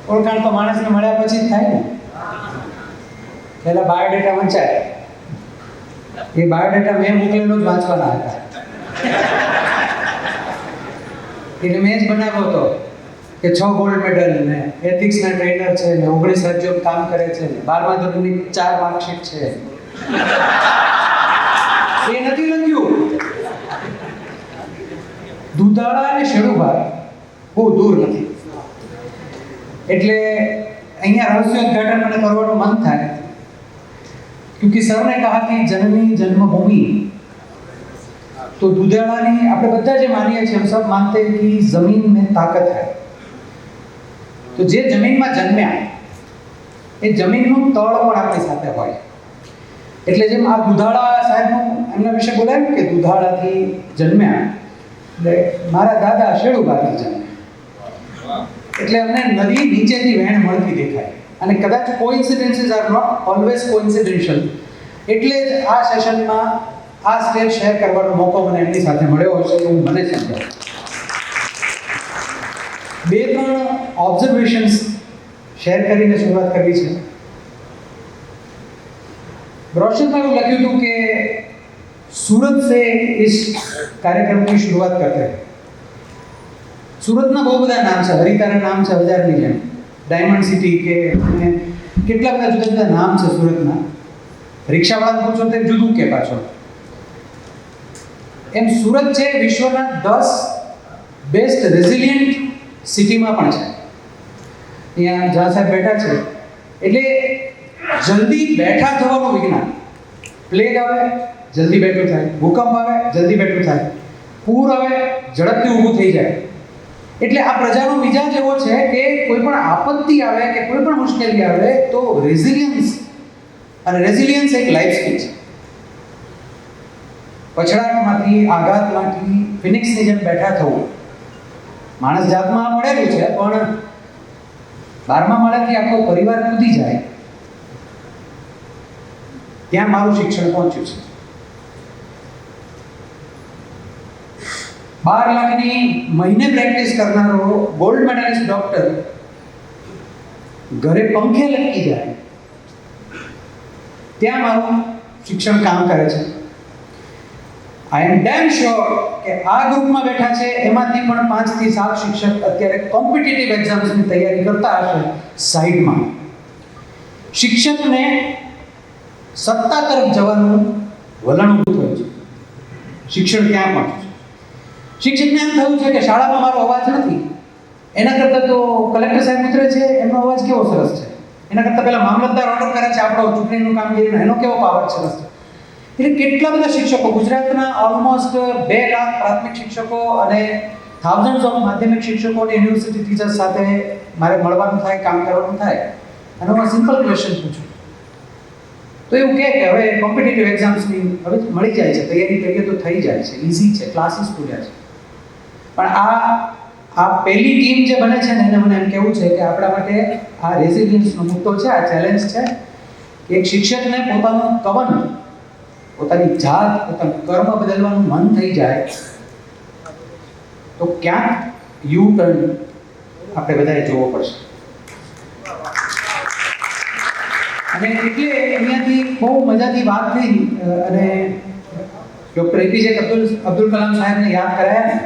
ઓળખાણ તો માણસને મળ્યા પછી જ થાય ને. પહેલા બાયોડેટા વંચાય, એ બાયોડેટા મેં મોકલેલો જ વાંચવાના હતા. એટલે મેં જ બનાવ્યો હતો કે 6 ગોલ્ડ મેડલ ને એથિક્સના ટ્રેનર છે ને 19 રાજ્યો કામ કરે છે ને 12મા ધોરણની 4 માર્કશીટ છે. એ નથી લખ્યું. દુધાળા અને શેડુભા બહુ દૂર નથી. એટલે અહીંયા રહસ્યોદ્ઘાટન મને કરવાનું મન થાય, क्योंकि सर ने कहा कि जननी जन्मभूमि, तो दुधाळानी આપણે બધા જે માનીએ છીએ, हम सब मानते हैं कि जमीन में ताकत है. तो જે જમીનમાં જન્મ્યા એ જમીનનું તળ પણ આપણી સાથે હોય. એટલે જેમ આ દુધાળા સાહેબનું એમના વિશે બોલાયું કે દુધાળાથી જન્મ્યા, એટલે મારા દાદા શેડુભાથી જન્મ્યા. એટલે અમને નદી નીચેથી વહેણ મળતી દેખાય. અને કદાચ કોઇન્સિડન્સીસ આર નોટ ઓલવેઝ કોઇન્સિડેન્શિયલ. એટલે જ આ સેશનમાં આ સ્ટેજ શેર કરવાનો મોકો મને એમની સાથે મળ્યો હશે એવું મને સમજાય. 2-3 ઓબ્ઝર્વેશન્સ શેર કરીને શરૂઆત કરવી છે. ब्रोशर में लख्યું હતું કે सूरत से इस कार्यक्रम की शुरुआत करते हैं. सूरतना બહુ બધા નામ છે, હરિતારા નામ છે, હજારની જેમ ડાયમંડ સિટી કે કેટલા બધા જુદા જુદા નામ છે સુરતના. રિક્ષાવાળાને પૂછો તો જુદું કે પાછો. એમ સુરત છે વિશ્વના 10 બેસ્ટ રેઝિલિયન્ટ સિટીમાં પણ છે. અહીંયા જ્યાં સાહેબ બેઠા છે એટલે જલ્દી બેઠા થવાનું વિજ્ઞાન. પ્લેગ આવે જલ્દી બેઠું થાય, ભૂકંપ આવે જલ્દી બેઠું થાય, પૂર આવે ઝડપથી ઊભું થઈ જાય. એટલે આ પ્રજાનો મિજાજ એવો છે કે કોઈ પણ આપત્તિ આવે કે કોઈ પણ મુશ્કેલી આવે તો રેઝિલિયન્સ, અને રેઝિલિયન્સ એક લાઈફ સ્કિલ છે. પછડાટમાંથી, આઘાતમાંથી ફિનિક્સની જેમ બેઠા થવું. માણસ જાતમાં પડેલું છે, પણ 12મા માળેથી આખો પરિવાર કૂદી જાય ત્યાં મારું શિક્ષણ પહોંચ્યું છે. 12 લાખની મહિને પ્રેક્ટિસ કરનારો ગોલ્ડ મેડલિસ્ટ ડોક્ટર ઘરે પંખે લટકી જાય ત્યાં મારું શિક્ષણ કામ કરે છે. આઈ એમ ડેમ શ્યોર કે આ ગ્રુપમાં બેઠા છે એમાંથી પણ 5 થી 7 શિક્ષક અત્યારે કોમ્પિટિટિવ એક્ઝામ્સની તૈયારી કરતા હશે સાઈડમાં. શિક્ષકને સત્તા તરફ જવાનું વલણ ઊભું થયું છે. શિક્ષણ ક્યાં પહોંચ્યું છે? શિક્ષકને એમ થયું છે કે શાળામાં મારો અવાજ નથી, એના કરતાં તો કલેક્ટર સાહેબ ઉતરે છે એમનો અવાજ કેવો સરસ છે, એના કરતાં પહેલાં મામલતદાર ઓર્ડર કરે છે આપણો ચૂંટણીનું કામગીરીનો એનો કેવો પાવર સરસ છે. એટલે કેટલા બધા શિક્ષકો, ગુજરાતના ઓલમોસ્ટ 2 લાખ પ્રાથમિક શિક્ષકો અને થાઉઝન્ડ્સ ઓફ માધ્યમિક શિક્ષકોની યુનિવર્સિટી ટીચર્સ સાથે મારે મળવાનું થાય, કામ કરવાનું થાય. અને હું સિમ્પલ ક્વેશ્ચન પૂછું તો એવું કહે કે હવે કોમ્પિટિટિવ એક્ઝામ્સની હવે મળી જાય છે, તૈયારી કરીએ તો થઈ જાય છે, ઇઝી છે, ક્લાસીસ ખુલ્યા છે. પણ આ પહેલી ટીમ જે બને છે ને એને મને એમ કહેવું છે કે આપણા માટે આ રેઝિલિયન્સનો મુદ્દો છે, આ ચેલેન્જ છે કે એક શિક્ષકને પોતાનું કવન, પોતાની જાત, પોતાનું કર્મ બદલવાનું મન થઈ જાય તો ક્યાંક યુ ટર્ન આપણે બધાએ જોવો પડશે. અને એટલે અહીંયાથી બહુ મજાથી વાત થઈ અને ડૉક્ટર એપીજે અબ્દુલ કલામ સાહેબને યાદ કરાયા ને.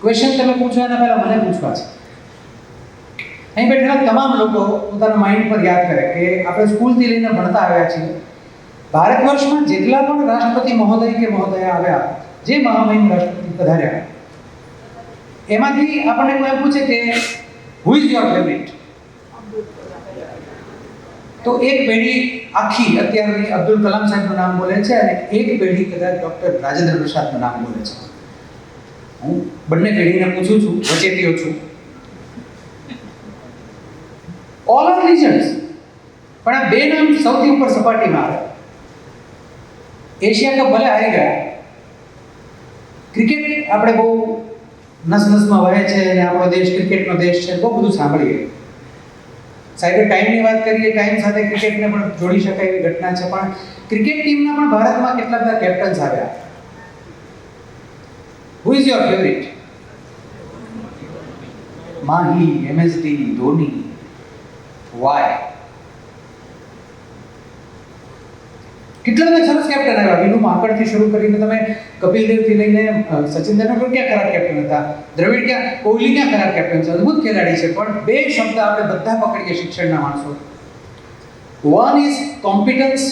ક્વેશ્ચન તમે પૂછો એના પહેલાં મને પૂછવા છે. અહીં બેઠેલા તમામ લોકો પોતાના માઇન્ડ પર યાદ કરે કે આપણે સ્કૂલથી લઈને ભણતા આવ્યા છીએ. ભારત વર્ષમાં જેટલા પણ રાષ્ટ્રપતિ મહોદય કે મહોદયા આવ્યા, જે મહામહિમ રાષ્ટ્રપતિ પધાર્યા, એમાંથી આપણને કોઈ પૂછે કે હુ ઇઝ યોર ફેવરિટ, તો એક પેઢી આખી અત્યારની અબ્દુલ કલામ સાહેબનું નામ બોલે છે અને એક પેઢી કદાચ ડૉક્ટર રાજેન્દ્ર પ્રસાદનું નામ બોલે છે. હું બંને પેઢીને પૂછું છું, વચેટીઓ છું. ઓલ આર લિજન્ડ્સ, પણ આ 2 નામ સૌથી ઉપર સપાટીમાં આવે. એશિયા કપ ભલે હારી ગયા, ક્રિકેટ આપણે બહુ નસનસમાં વહે છે અને આપણો દેશ ક્રિકેટનો દેશ છે, બહુ બધું સાંભળીએ. સાહેબે ટાઈમની વાત કરીએ, ટાઈમ સાથે ક્રિકેટને પણ જોડી શકાય એવી ઘટના છે. પણ ક્રિકેટ ટીમના પણ ભારતમાં કેટલા બધા કેપ્ટન્સ આવ્યા. Who is your favourite? Mahi, MSD, Dhoni, why, કેટલા બધા સરસ કેપ્ટન આવ્યા. વિનુ માંકડથી શરૂ કરીને તમે કપિલ દેવથી લઈને સચિન તેંડુલકર ક્યાં ખરાબ કેપ્ટન હતા, દ્રવિડ ક્યાં, કોહલી ક્યાં ખરાબ કેપ્ટન છે, અદ્ભુત ખેલાડી છે. પણ બે શબ્દ આપણે બધા પકડીએ શિક્ષણના માણસો. One is competence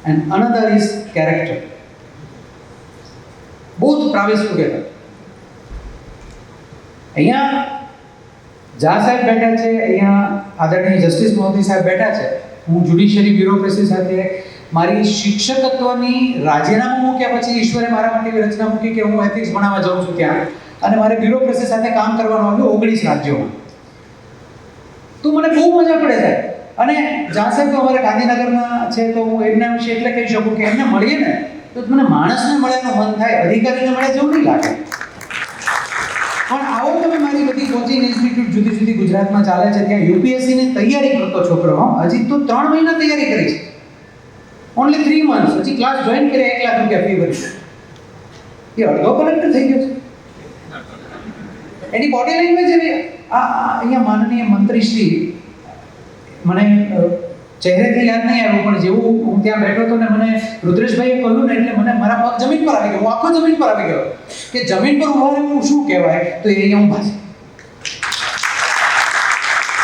and another is character. Both prowess together. અહીંયા જા સાહેબ બેઠા છે, અહીંયા આદરણીય જસ્ટિસ મહોદય સાહેબ બેઠા છે. હું જ્યુડિશિયરી બ્યુરોક્રેસી સાથે મારી શિક્ષકત્વની રાજીનામું મૂક્યા પછી ઈશ્વરે મારા માટે એવી રચના મૂકી કે હું એથિક્સ ભણાવવા જાઉં છું ત્યાં, અને મારે બ્યુરોક્રેસી સાથે કામ કરવાનું આવ્યું 19 રાજ્યોમાં. તો મને બહુ મજા પડે છે. અને જ્યાં સાહેબ તો અમારા ગાંધીનગરના છે, તો હું એમના વિશે એટલે કહી શકું કે એમને મળીએ ને તો મને માણસને મળ્યાનું મન થાય, અધિકારીને મળે જેવું નહીં લાગે. પણ આવો તમે મારી બધી કોચિંગ ઇન્સ્ટિટ્યૂટ જુદી જુદી ગુજરાતમાં ચાલે છે, ત્યાં યુપીએસસીની તૈયારી કરતો છોકરો, હજી તો 3 મહિના તૈયારી કરી છે, ઓનલી 3 months, હજી ક્લાસ જોઈન કરે, 1 લાખ રૂપિયા ફી ભરી, એ અડધો કલેક્ટર થઈ ગયો છે. એની બોડી લેંગ્વેજ એવી. અહીંયા માનનીય મંત્રીશ્રી, મને ચહેરેથી યાદ નહીં આવ્યું, પણ જેવું હું ત્યાં બેઠો હતો ને મને રુદ્રેશભાઈએ કહ્યું ને એટલે મને મારા પગ જમીન પર આવી ગયો, હું આખો જમીન પર આવી ગયો કે જમીન પર ઉભા રહેવું શું કહેવાય, તો એ અહીંયા ઊભા છે.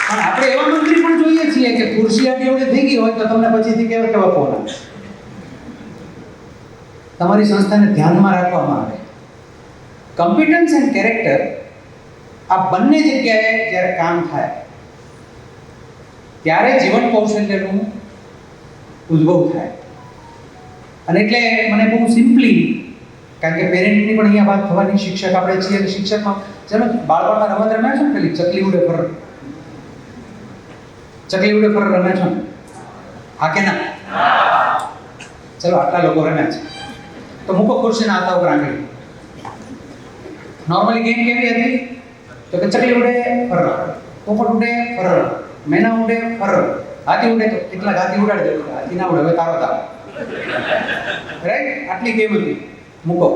પણ આપણે એવા મંત્રી પણ જોઈએ છીએ કે ખુરશી આડી અવળી થઈ ગઈ હોય તો તમને પછીથી કેવા કેવા ફોન આવે. તમારી સંસ્થાને ધ્યાનમાં રાખવામાં આવે. કોમ્પિટન્સ એન્ડ કેરેક્ટર, આ બંને જગ્યાએ જ્યારે કામ થાય ત્યારે જીવન કૌશલ્યનું ઉદ્ભવ થાય. અને એટલે મને બહુ સિમ્પલી, કારણ કે પેરેન્ટની પણ અહીંયા વાત થવાની, શિક્ષક આપણે છીએ, અને શિક્ષકમાં ચલો બાળપણમાં રમત રમ્યા છો ને, પેલી ચકલી ઉડે ફર રમ્યા છો ને, હા કે ના? ચલો આટલા લોકો રમ્યા છે તો મૂકો ખુરશીના હાથા ઉપર આંગળી. નોર્મલી ગેમ કેવી હતી તો કે ચકલી ઉડે ફર, પોપટ ઉડે ફર, મેના ઉડે ફર, હાથી ઉડે તો કેટલાક હાથી ઉડાડી દે, હાથી ના ઉડે હવે તારો તારો, રાઈટ? આટલી ગેમ હતી. મૂકો.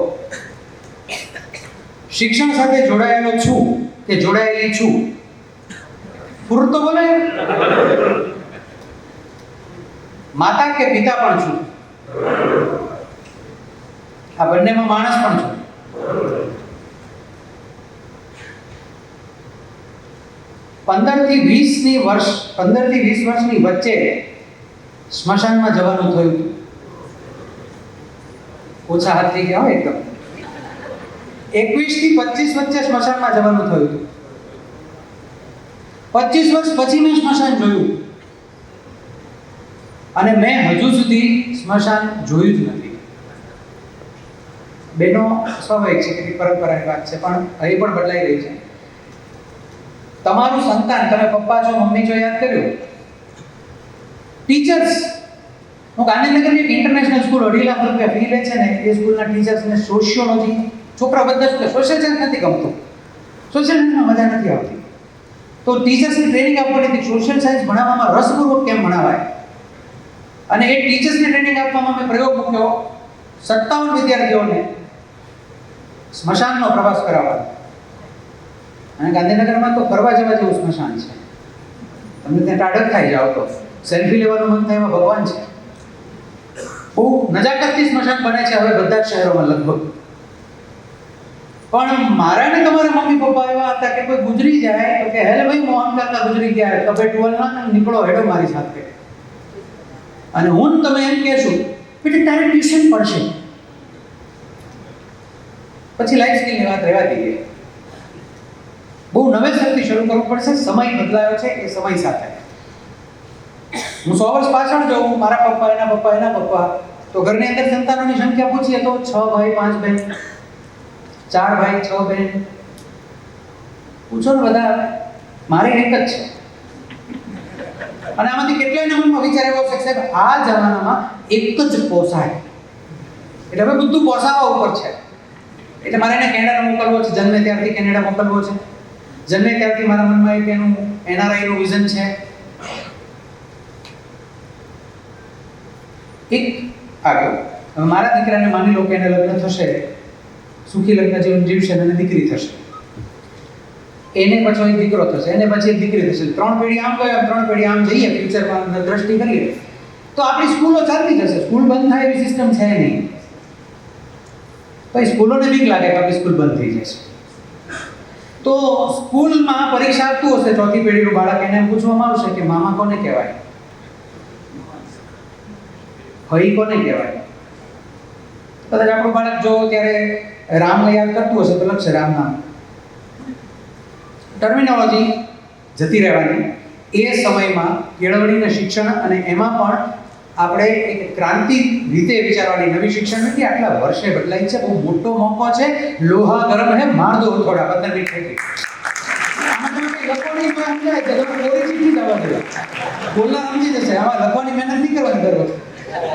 શિક્ષણ સાથે જોડાયેલો છું કે જોડાયેલી છું, પૂર તો બોલે. માતા કે પિતા પણ છું, આ બંનેમાં માણસ પણ છું. પંદર થી 20 વર્ષની વચ્ચે સ્મશાનમાં જવાનું થયું હતું. ઓછા હાથ થઈ ગયા હોય એકદમ. 21 થી 25 વચ્ચે સ્મશાનમાં જવાનું થયું હતું. 25 વર્ષ પછી મેં સ્મશાન જોયું, અને મેં હજુ સુધી સ્મશાન જોયું જ નથી. બેનો સ્વાભાવિક છે કે પરંપરાની વાત છે, પણ હજી પણ બદલાઈ રહી છે. તમારું સંતાન, તમે પપ્પા છો, મમ્મી છો, યાદ કર્યું? ટીચર્સ, હું ગાંધીનગરની એક ઇન્ટરનેશનલ સ્કૂલ 2.5 લાખ રૂપિયા ફી લે છે ને, એ સ્કૂલના ટીચર્સને સોશિયોલોજી, છોકરા બધા શું કે સોશિયલ સાયન્સ નથી ગમતું, સોશિયલ સાયન્સમાં મજા નથી આવતી, તો ટીચર્સની ટ્રેનિંગ આપવાની હતી, સોશિયલ સાયન્સ ભણાવવામાં રસપૂર્વક કેમ ભણાવાય. અને એ ટીચર્સની ટ્રેનિંગ આપવામાં મેં પ્રયોગ મૂક્યો, 57 વિદ્યાર્થીઓને સ્મશાનનો પ્રવાસ કરાવવાનો. અને ગાંધીનગરમાં તો ફરવા જવા જેવું સ્મશાન છે, તમને ત્યાં ટાઢક થાય જાવ તો, સેલ્ફી લેવાનું મન થાય એમાં ભગવાન છે. બહુ નજાકતથી સ્મશાન બને છે હવે બધા જ શહેરોમાં લગભગ. પણ મારા ને તમારા મમ્મી પપ્પા એવા હતા કે કોઈ ગુજરી જાય તો કે હેલે ભાઈ મોહન કાકા ગુજરી ગયા, કભે ટુવલ ના નીકળો હેડો મારી સાથે. અને હું તમે એમ કહેશું બેટા તારે ટ્યુશન પડશે, પછી લાઈફ સ્કિલની વાત રહેવા દઈએ. બહુ નવેસરથી શરૂ કરવું પડશે. સમય બદલાયો છે, એ સમય સાથે. હું 100 વર્ષ પાછળ જાઉં, મારા પપ્પા, એના પપ્પા, એના પપ્પા, તો ઘરની અંદર સંતાનોની સંખ્યા પૂછીએ તો 6 ભાઈ 5 બહેન, 4 ભાઈ 6 બહેન, પૂછો ને બધા. મારી એક જ છે. અને આમાંથી કેટલાયના મનમાં વિચાર એવો છે સાહેબ આ જમાનામાં એક જ પોસાય, એટલે હવે બધું પોસાવા ઉપર છે. એટલે મારે એને કેનેડા મોકલવો છે, જન્મે ત્યારથી કેનેડા મોકલવો છે. જન્મે ત્યારથી મારા મનમાં એક એનું એનઆરઆઈનું વિઝન છે. એક આગળ હવે મારા દીકરાને માની લો કે એને લગ્ન થશે, સુખી લગ્ન જીવન જીવશે અને દીકરી થશે. એને પછી એક દીકરો થશે, એને પછી એક દીકરી થશે, 3 પેઢી આમ ગયો, 3 પેઢી આમ જઈએ, ફ્યુચરમાં દ્રષ્ટિ કરીએ તો આપણી સ્કૂલો ચાલતી જશે. સ્કૂલ બંધ થાય એવી સિસ્ટમ છે નહીં. પછી સ્કૂલોને બીક લાગે કે આપણી સ્કૂલ બંધ થઈ જશે. તો સ્કૂલમાં પરીક્ષા આપતું હશે ચોથી પેઢીનું બાળક, એને પૂછવામાં આવશે કે મામા કોને કહેવાય, ભાઈ કોને કહેવાય. કદાચ આપણું બાળક જો ત્યારે રામને યાદ કરતું હશે તો લખશે રામ નામ. ટર્મિનોલોજી જતી રહેવાની. એ સમયમાં કેળવણીના શિક્ષણ અને એમાં પણ આપણે એક ક્રાંતિ રીતે વિચારવાની નવી શિક્ષણ નીતિ આટલા વર્ષે બદલાઈ છે. બહુ મોટો મોકો છે. લોહા ગરમ હે, માર દો થોડા 15 મિનિટ થઈ ગઈ. આમાં તમે લખવાની તો સમજાય કે તમે કોરી ચીઠી જવા દો, બોલના સમજી જશે. આમાં લખવાની મહેનત નહીં કરવાની દર વખતે.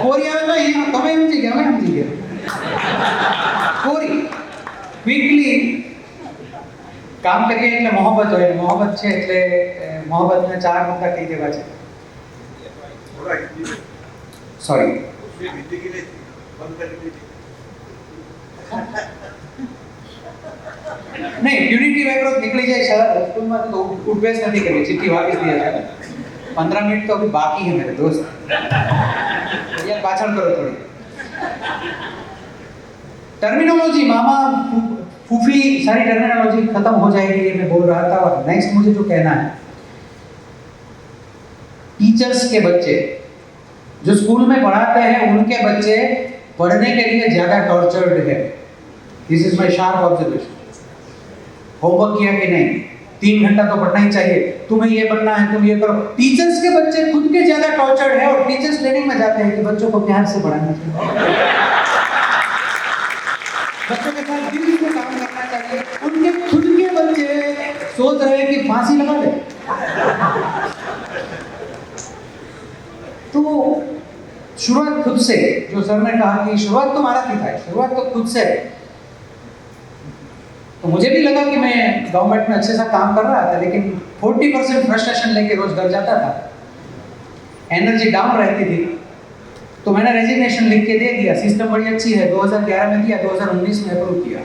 કોરી આવે તો તમે સમજી ગયા, અમે સમજી ગયા. કોરી ક્વિકલી કામ કરીએ એટલે મોહબ્બત હોય, મોહબ્બત છે એટલે મોહબ્બતના 4 મુદ્દા કઈ દેવા છે. सॉरी नहीं, यूनिटी वाइब्रोज निकली जाए शायद स्कूल में तो उठबेस नहीं करिए, चिट्ठी वापस दिया जाए. 15 मिनट तो अभी बाकी है मेरे दोस्त, यार पाछड़ करो थोड़ी. टर्मिनोलॉजी मामा फूफी सारी टर्मिनोलॉजी खत्म हो जाएगी, मैं बोल रहा था. और नेक्स्ट मुझे जो कहना है, टीचर्स के बच्चे जो स्कूल में पढ़ाते हैं उनके बच्चे पढ़ने के लिए ज्यादा टॉर्चर्ड है. This is my sharp observation. Homework किया कि नहीं, 3 घंटा तो पढ़ना ही चाहिए, तुम्हें ये बनना है, तुम ये करो. टीचर्स के बच्चे खुद के ज्यादा टॉर्चर्ड है और टीचर्स ट्रेनिंग में जाते हैं कि बच्चों को प्यार से पढ़ाना चाहिए, बच्चों के साथ दिल से काम करना चाहिए. उनके खुद के बच्चे सोच रहे हैं कि फांसी लगा ले. तो शुरुआत खुद से, जो सर ने कहा कि शुरुआत तो हमारा थी, शुरुआत तो खुद से. तो मुझे भी लगा कि मैं गवर्नमेंट में अच्छे सा काम कर रहा था, लेकिन 40% फ्रस्ट्रेशन लेके रोज घर जाता था, एनर्जी डाउन रहती थी. तो मैंने रेजिग्नेशन लिख के दे दिया. सिस्टम बड़ी अच्छी है, 2011 में दिया, 2019 में अप्रूव किया.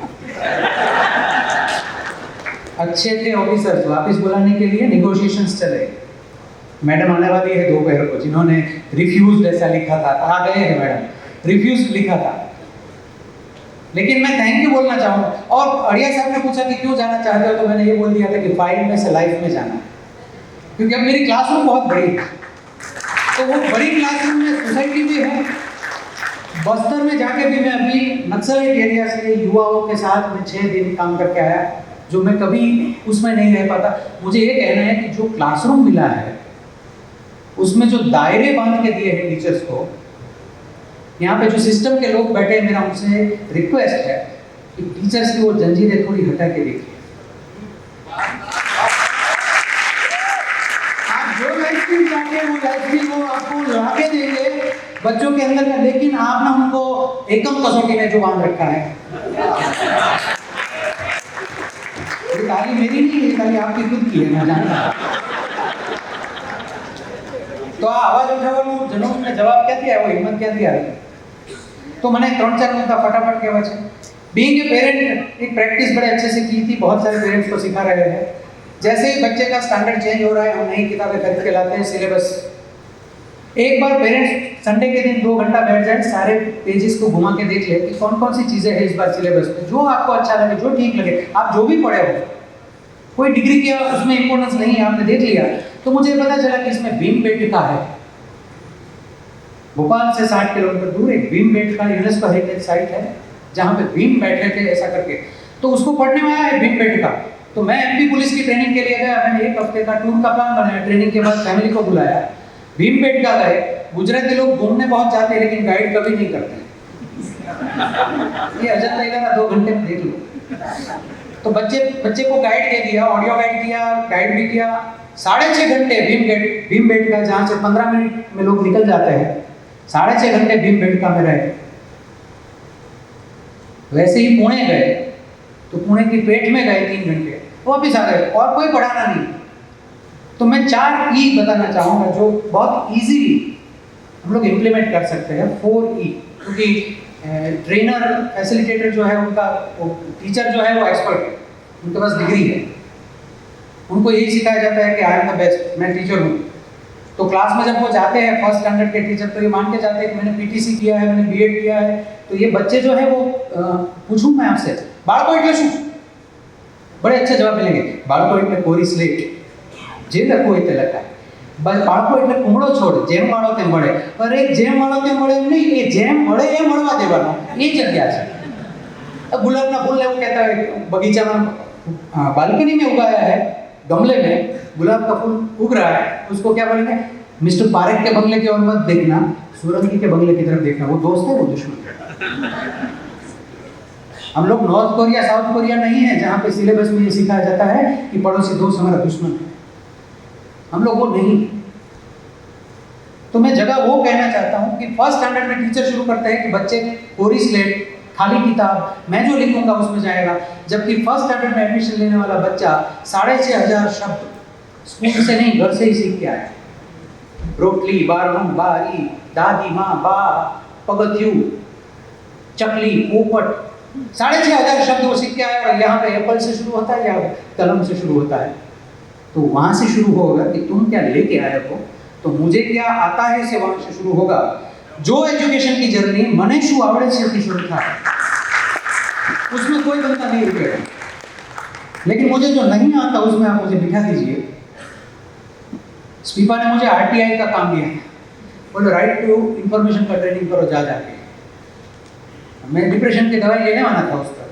अच्छे थे ऑफिसर्स, वापस बुलाने के लिए निगोशिएशंस चले. मैडम आने वाली है दोपहर को, जिन्होंने रिफ्यूज ऐसा लिखा था, आ गए हैं मैडम, रिफ्यूज लिखा था. लेकिन मैं थैंक यू बोलना चाहूँगा. और अड़िया साहब ने पूछा कि क्यों जाना चाहते हो, तो मैंने ये बोल दिया था कि फाइल में से लाइफ में जाना है. क्योंकि अब मेरी क्लासरूम बहुत बड़ी है, तो वो बड़ी क्लासरूम में सोसाइटी भी है. बस्तर में जाके भी मैं अभी नक्सलाइट एरिया से युवाओं के साथ मैं 6 दिन काम करके आया, जो मैं कभी उसमें नहीं रह पाता. मुझे ये कहना है कि जो क्लासरूम मिला है उसमें जो दायरे बांध के दिए हैं टीचर्स को, यहाँ पे जो सिस्टम के लोग बैठे हैं, मेरा उनसे रिक्वेस्ट है कि टीचर्स की वो जंजीरें थोड़ी हटा के देखिए. आप जो लाइफस्टाइल चाहते हैं वो लाइफस्टाइल वो आपको ला के देंगे बच्चों के अंदर का, लेकिन आपने उनको एकम कसौटी में जो बांध रखा है. ये ताली मेरी नहीं है, ये ताली आपकी खुद की है, मैं जानता हूँ. तो आ आवाज उठावવાનું જનોને જવાબ ક્યાંથી આવ્યો, હિંમત ક્યાંથી આવી? तो मैंने 3-4 मुद्दा फटाफट कहवा है. बीइंग ए पेरेंट एक प्रैक्टिस बड़े अच्छे से की थी, बहुत सारे पेरेंट्स को सिखा रहे हैं. जैसे ही बच्चे का स्टैंडर्ड चेंज हो रहा है, हम नई किताबें खरीद के लाते हैं, सिलेबस. एक बार पेरेंट्स संडे के दिन 2 घंटा बैठ जाए, सारे पेजेस को घुमा के देख ले कि कौन कौन सी चीज़ें हैं इस बार सिलेबस में, जो आपको अच्छा लगे, जो ठीक लगे. आप जो भी पढ़े हो, कोई डिग्री की उसमें इंपॉर्टेंस नहीं है, आपने देख लिया. तो मुझे पता चला कि इसमें भीमबेटका है. भोपाल से 60 किलोमीटर दूर एक भीमबेटका यूनेस्को हेरिटेज साइट है, जहाँ पे भीम बैठे थे ऐसा करके. तो उसको पढ़ने में आया है भीमबेटका. तो मैं एमपी पुलिस की ट्रेनिंग के लिए गया. मैंने 1 हफ्ते का टूर का प्लान बनाया. ट्रेनिंग के बाद फैमिली को बुलाया, भीमबेटका गए. गुजराती लोग घूमने बहुत जाते हैं, लेकिन गाइड कभी नहीं करते. ये अजंता इलाका 2 घंटे में देख लो. तो बच्चे को गाइड दे दिया, ऑडियो गाइड दिया, गाइड भी किया. 6.5 घंटे भीमबेटका, जहाँ से 15 मिनट में लोग निकल जाते हैं, 6.5 घंटे भीमबेटका में रहे. वैसे ही पुणे गए, तो पुणे की पेठ में गए 3 घंटे, वापिस आ गए, और कोई पढ़ाना नहीं. तो मैं 4 ई बताना चाहूँगा जो बहुत इजीली हम लोग इम्प्लीमेंट कर सकते हैं. 4 ई, क्योंकि ट्रेनर फैसिलिटेटर जो है उनका, टीचर जो है वो एक्सपर्ट है, उनके पास डिग्री है. उनको यही सिखाया जाता है कि आई एम द बेस्ट, मैं टीचर हूँ। तो क्लास में जब वो जाते हैं फर्स्ट स्टैंडर्ड के टीचर, तो ये मान के जाते हैं कि मैंने पीटीसी किया है, मैंने बीएड किया है। तो ये बच्चे जो है वो पूछूं मैं आपसे, बाळको એટલે શું? बड़े अच्छे जवाब मिलेंगे। बाळको એટલે कोरी स्लेट, जे लखो એ તે લખાય। બસ બાળકો એટલે કુમળો છોડ, જેમ વાળો તેમ મળે। અરે જેમ વાળો તેમ મળે એમ નહીં, એ જેમ મળે એ મળવા દેવાનો, એ જગ્યા છે। गुलाबना फूल वो कहता है बगीचा में बालकनी में उगाया है, गमले में गुलाब का फूल उग रहा है, उसको क्या बोलेंगे? मिस्टर पारेख के बंगले की ओर मत देखना, सूरंगी के बंगले की तरफ देखना। वो दोस्त है, वो दुश्मन। हम लोग नॉर्थ कोरिया साउथ कोरिया नहीं है जहाँ पे सिलेबस में ये सिखाया जाता है कि पड़ोसी दोस्त हमारा दुश्मन है। हम लोग वो नहीं। तो मैं जगह वो कहना चाहता हूँ कि फर्स्ट स्टैंडर्ड में टीचर शुरू करते हैं कि बच्चे कोरी स्लेट, खाली किताब, मैं जो लिखूंगा उसमें जाएगा। जबकि फर्स्ट स्टैंडर्ड में एडमिशन लेने वाला बच्चा 6,500 शब्द स्कूल से नहीं घर से ही सीख के आया। रोटली, बारहूं, बारी, दादी माँ, बा, पगथियू, चकली, पोपट, 6,500 शब्द वो सीख के आया। और यहाँ पे एप्पल से शुरू होता है या कलम से शुरू होता है? तो वहां से शुरू होगा कि तुम क्या लेके आए हो, तो मुझे क्या आता है से वहां से शुरू होगा। जो एजुकेशन की जर्नी मने शू आवड़े से शुरू था, उसमें कोई बंदा नहीं रुकेगा। लेकिन मुझे जो नहीं आता उसमें आप मुझे बिठा दीजिए। स्पीपा ने मुझे आरटीआई का काम दिया, बोले राइट टू इंफॉर्मेशन का ट्रेनिंग करो जा जाके। मैं डिप्रेशन की दवाई लेने वाला था उस पर,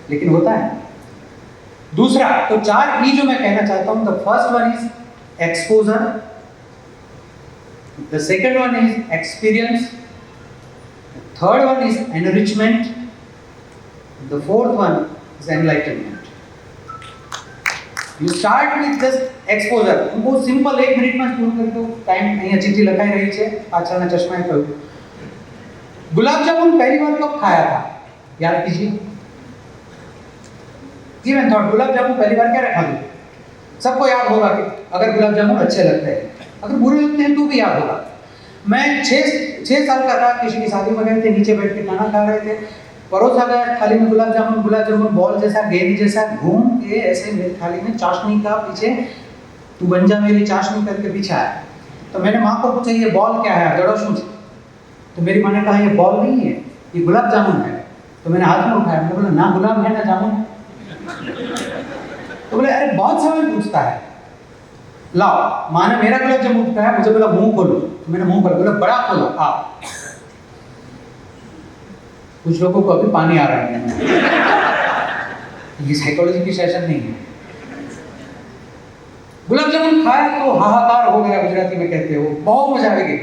लेकिन होता है। दूसरा तो 4 ई जो मैं कहना चाहता हूं, the first one is exposure, the second one is experience, third one is enrichment, the fourth one is enlightenment. You start with just exposure. वो सिंपल 1 मिनिट में शुरू कर दो। टाइम અહીંયા ચિઠ્ઠી લખાઈ રહી છે, પાછળના ચશ્માએ કહ્યું गुलाब जामुन पहली बार कब खाया था, याद कीजिए। गिवन थॉट, गुलाब जामुन पहली बार क्या रखा था? सबको याद होगा कि अगर गुलाब जामुन अच्छे लगते हैं, अगर बुरे लगते हैं तो भी याद होगा। मैं 6 साल का था, किसी की शादी में गए थे, नीचे बैठ के खाना खा रहे थे, परोसा गया थाली में गुलाब जामुन बॉल जैसा, गेंद जैसा घूम के ऐसे मेरी थाली में चाशनी का पीछे, तू बन जा मेरी चाशनी करके पीछे आया। तो मैंने माँ को पूछा ये बॉल क्या है, जड़ो शू? तो मेरी माँ ने कहा ये बॉल नहीं है, ये गुलाब जामुन है। तो मैंने हाथ में उठाया, मैंने बोला ना गुलाब है ना जामुन है। तो बोले अरे बहुत सवाल पूछता है, लाओ। माँ ने मेरा गुलाब जामुन उठाया, मुझे बोला मुंह खोलो। तो मैंने मुंह खोला, बोला बड़ा खोलो आप। कुछ लोगों को अभी पानी आ रहा है। ये साइकोलॉजी की सेशन नहीं है। गुलाब जामुन खाया तो हाहाकार हो गया, गुजराती में कहते हो, बहुत मजा आएगी।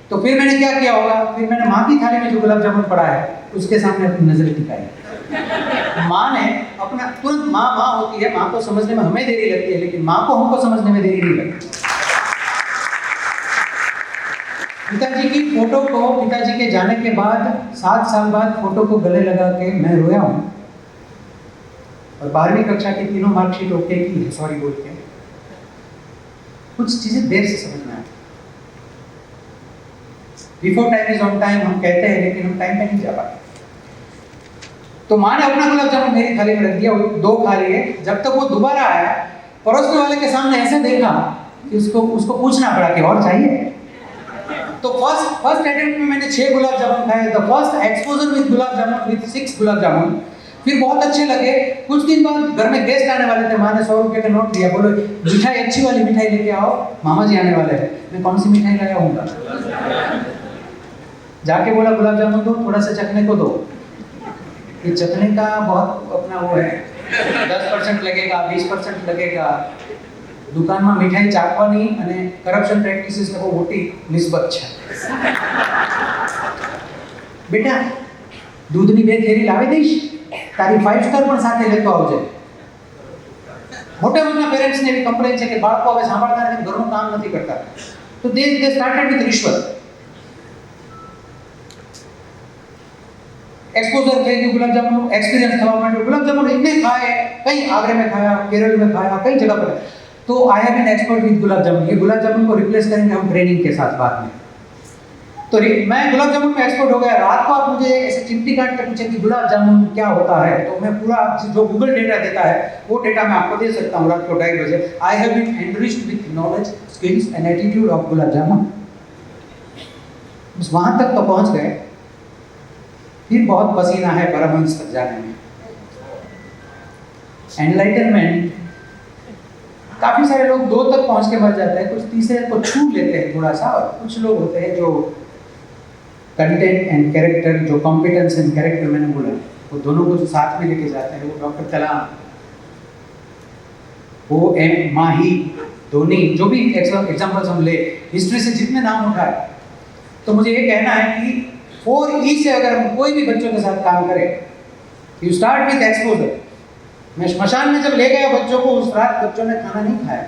तो फिर मैंने क्या किया होगा, फिर मैंने माँ की थाली में जो गुलाब जामुन पड़ा है उसके सामने अपनी नजर टिकाई। माँ ने अपना तुरंत, माँ होती है, माँ को समझने में हमें देरी लगती है, लेकिन माँ को हमको समझने में देरी नहीं लगती। पिताजी की फोटो को, पिताजी के जाने के बाद 7 साल बाद फोटो को गले लगा के मैं रोया हूँ। और 12वीं कक्षा की तीनों मार्कशीट ओके की है, सॉरी बोल के। कुछ चीजें देर से समझ में आती। Before time is on time हम कहते हैं, लेकिन हम टाइम पे नहीं जा पाते। तो माँ ने अपना गुलाब जामुन मेरी थाली में रख दिया, 2 खा लिए। जब तक वो दोबारा आया, परोसने वाले के सामने ऐसे देखा कि उसको पूछना पड़ा कि और चाहिए। तो फर्स्ट अटेम्प्ट में मैंने 6 गुलाब जामुन खाए। The first exposure with gulab jamun, with 6 gulab jamun. फिर बहुत अच्छे लगे। कुछ दिन बाद घर में गेस्ट आने वाले थे, माँ ने 100 रुपये का नोट दिया, बोलो मिठाई, अच्छी वाली मिठाई लेके आओ, मामा जी आने वाले हैं। मैं कौन सी मिठाई लाया हूँ? जाके बोला गुलाब जामुन दो, थोड़ा सा चखने को दो। ये चखने का बहुत अपना वो है, 10% लगेगा, 20% लगेगा। દુકાનમાં મીઠાઈ ચાખવાની અને કરપ્શન પ્રેક્ટિસીસ ને બહુ મોટી નિસ્બત છે। બેટા દૂધની 2 થેલી લાવી દઈશ, તારી 5 સ્ટાર પણ સાથે લેતો આવજે। મોટા ભાગના પેરેન્ટ્સને એવી કમ્પ્લેન છે કે બાળકો હવે સાંભળતા નથી, ઘરનું કામ નથી કરતા। તો દે સ્ટાર્ટેડ વિથ રિશ્વત। एक्सपोजर थे कि गुलाब जामुन एक्सपीरियंस थवा માંડ્યો। गुलाब जामुन इतने खाए, कहीं आगरे में खाया, केरल में खाया, कई जगह पर। तो I have been expert with gulab jamun. ये गुलाब जामुन को रिप्लेस करेंगे हम ट्रेनिंग के साथ बाद में। तो मैं गुलाब जामुन में एक्सपर्ट हो गया। रात को आप मुझे ऐसे चिमटी काट के पूछे कि गुलाब जामुन क्या होता है, तो मैं पूरा जो गूगल डेटा देता है वो डेटा मैं आपको दे सकता हूँ रात को 2:30 बजे। I have been enriched with knowledge, skills and attitude of gulab jamun. बस वहां तक तो पहुंच गए, फिर बहुत पसीना है परमहंस तक जाने में। एनलाइटनमेंट, काफी सारे लोग 2 तक पहुंच के मर जाते हैं, कुछ तीसरे को छू लेते हैं थोड़ा सा, और कुछ लोग होते हैं जो कंटेंट एंड कैरेक्टर, जो कॉम्पिटेंस एंड कैरेक्टर मैंने बोला, वो दोनों को जो साथ में लेके जाते हैं, वो डॉक्टर कलाम, वो एम माही, धोनी, जो भी एग्जाम्पल्स हम ले, हिस्ट्री से जितने नाम उठाए, तो मुझे ये कहना है कि 4E से अगर हम कोई भी बच्चों के साथ काम करें, यू स्टार्ट विद एक्सपोजर। मैं श्मशान में जब ले गया बच्चों को, उस रात बच्चों ने खाना नहीं खाया।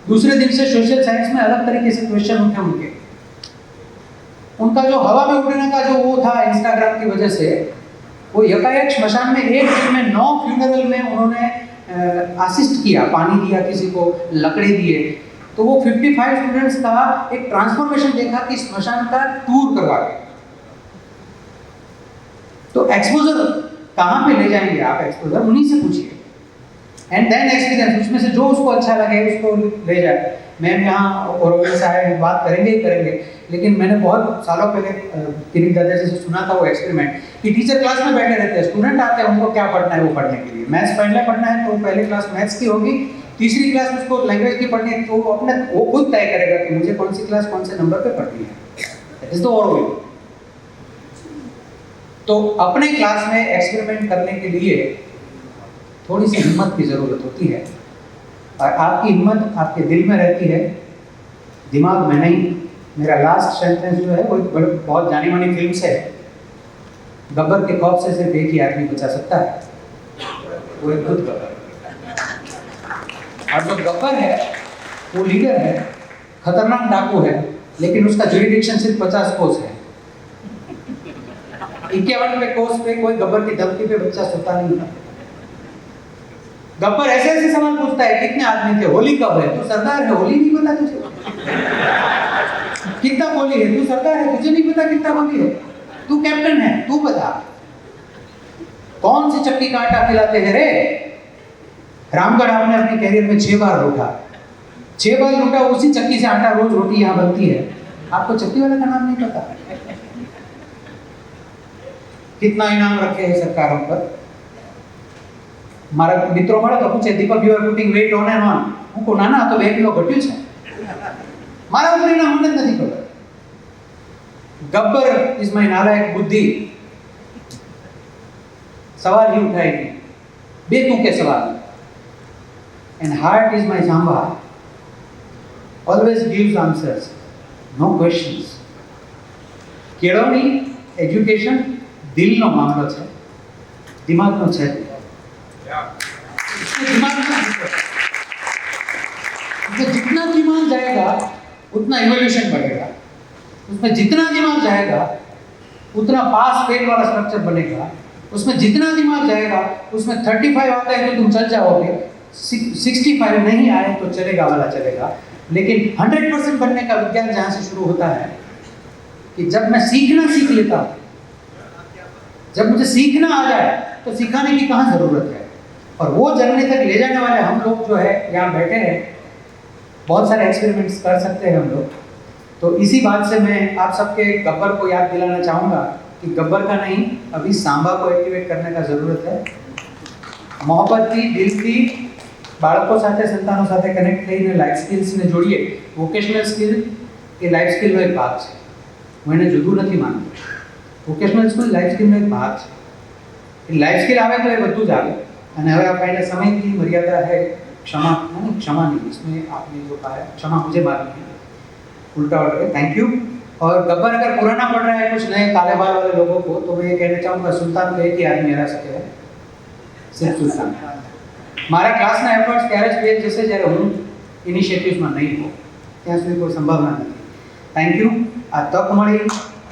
दूसरे दिन से सोशल साइंस में अलग तरीके से क्वेश्चन उठे उनके। उनका जो हवा में उड़ने का जो वो था इंस्टाग्राम की वजह से, वो यकायक श्मशान में एक दिन में 9 फ्यूनरल में उन्होंने असिस्ट किया, पानी दिया किसी को, लकड़ी दिए। तो वो 55 स्टूडेंट्स का एक ट्रांसफॉर्मेशन देखा कि श्मशान का टूर करवा के। तो एक्सपोजर कहाँ पे ले जाएंगे आप? एक्सपोजर उन्हीं से पूछिए, एंड देन एक्सपीरियंस, उसमें से जो उसको अच्छा लगे उसको ले जाए। मैम यहाँ ओरोविल से आए, बात करेंगे ही करेंगे, लेकिन मैंने बहुत सालों पहले किरिक दादाजी से सुना था वो एक्सपेरिमेंट कि टीचर क्लास में बैठे रहते हैं, स्टूडेंट आते हैं, उनको क्या पढ़ना है वो पढ़ने के लिए। मैथ्स पहले पढ़ना है तो पहले क्लास मैथ्स की होगी, तीसरी क्लास में उसको लैंग्वेज की पढ़नी है, तो वो खुद तय करेगा कि मुझे कौन सी क्लास कौन से नंबर पे पढ़नी है। That is the Auroville. तो अपने क्लास में एक्सपेरिमेंट करने के लिए थोड़ी सी हिम्मत की ज़रूरत होती है, और आपकी हिम्मत आपके दिल में रहती है, दिमाग में नहीं। मेरा लास्ट सेंटेंस जो है वो बहुत जानी मानी फिल्म से है, गब्बर के खौफ से सिर्फ एक ही आदमी बचा सकता है, वो है खुद गब्बर। और जो गब्बर है वो लीडर है, खतरनाक डाकू है, लेकिन उसका जुरिडिक्शन सिर्फ 50 कोस है। 51वें कोस पे कोई गब्बर की धमकी पे बच्चा सोता नहीं था। गब्बर ऐसे ऐसे सवाल पूछता है, कितने आदमी थे, होली कब है, तू सरदार है, होली नहीं पता तुझे, कितना होली है, तू सरदार है, तुझे नहीं पता कितना होली है, तू कैप्टन है, तू बता, कौन सी चक्की का आटा खिलाते हैं रे। रामगढ़ आपने अपने कैरियर में 6 बार लूटा, 6 बार लूटा, उसी चक्की से आटा रोज रोटी यहाँ बनती है, आपको चक्की वाले का नाम नहीं पता। कितना इनाम रखे हैं सरकारों पर। મારા મિત્રો મળે તો પૂછે, Deepak you are putting weight on and on, હું કહું ના ના, તો 2 કિલો ઘટ્યું છે, મારા ઉપર એના મને જ નથી ખબર। ગબ્બર ઇઝ માય નાલાયક બુદ્ધિ સવાલ ही उठाएगी, बेतुके सवाल, and heart is my samba, always gives answers, no questions. केळवणी एज्युकेशन दिलનો મામલો છે, દિમાગનો છે। दिमाग में जितना दिमाग जाएगा उतना इवोल्यूशन बढ़ेगा, उसमें जितना दिमाग जाएगा उतना पास फेल वाला स्ट्रक्चर बनेगा, उसमें जितना दिमाग जाएगा उसमें 35 आता है तो तुम चल जाओगे, 65 नहीं आए तो चलेगा वाला चलेगा। लेकिन 100% बनने का विज्ञान जहाँ से शुरू होता है कि जब मैं सीखना सीख लेता हूँ, जब मुझे सीखना आ जाए तो सिखाने की कहाँ ज़रूरत है। और वो जर्नी तक ले जाने वाले हम लोग जो है यहाँ बैठे हैं, बहुत सारे एक्सपेरिमेंट्स कर सकते हैं हम लोग। तो इसी बात से मैं आप सबके गब्बर को याद दिलाना चाहूँगा कि गब्बर का नहीं, अभी सांबा को एक्टिवेट करने का ज़रूरत है। मोहब्बतથી દિલથી બાળકો સાથે, સંતાનો સાથે કનેક્ટ થઈને લાઈફ સ્કિલ્સને જોડીએ। વોકેશનલ સ્કિલ એ લાઈફ સ્કિલનો એક ભાગ છે, હું એને જુદું નથી માનતો। વોકેશનલ સ્કિલ લાઈફ સ્કિલનો એક ભાગ છે, એ લાઈફ સ્કિલ આવે તો એ બધું જ આવે। અને હવે આપણે समय की मर्यादा है, क्षमा नहीं, इसमें आपने जो कहा है क्षमा मुझे मालूम है, उल्टा ऑर्डर है, थैंक यू। और गब्बर अगर पुराना पड़ रहा है कुछ नए काले बाल वाले लोगों को, तो मैं ये कहना चाहूँगा, सुल्तान को एक ही आदमी हरा सके है, सिर्फ सुल्तान। મારા ક્લાસના એફર્ટ્સ ત્યારે જ ફેલ જશે જ્યારે હું ઇનિશિયેટિવ્સમાં નહીં હોઉં, ત્યાં સુધી કોઈ સંભાવના નથી। થેન્ક યુ, આ તક મળી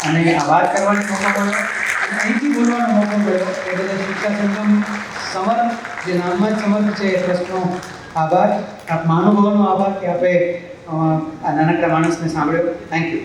અને આ વાત કરવાનો મોકો મળ્યો અને અહીંથી બોલવાનો મોકો મળ્યો એ બદલ શિક્ષા સંગમ સમર્થ, જે નામમાં જ સમર્થ છે એ ટ્રસ્ટનો આભાર, આપ મહાનુભાવોનો આભાર કે આપે આ નાનકડા માણસને સાંભળ્યો। Thank you.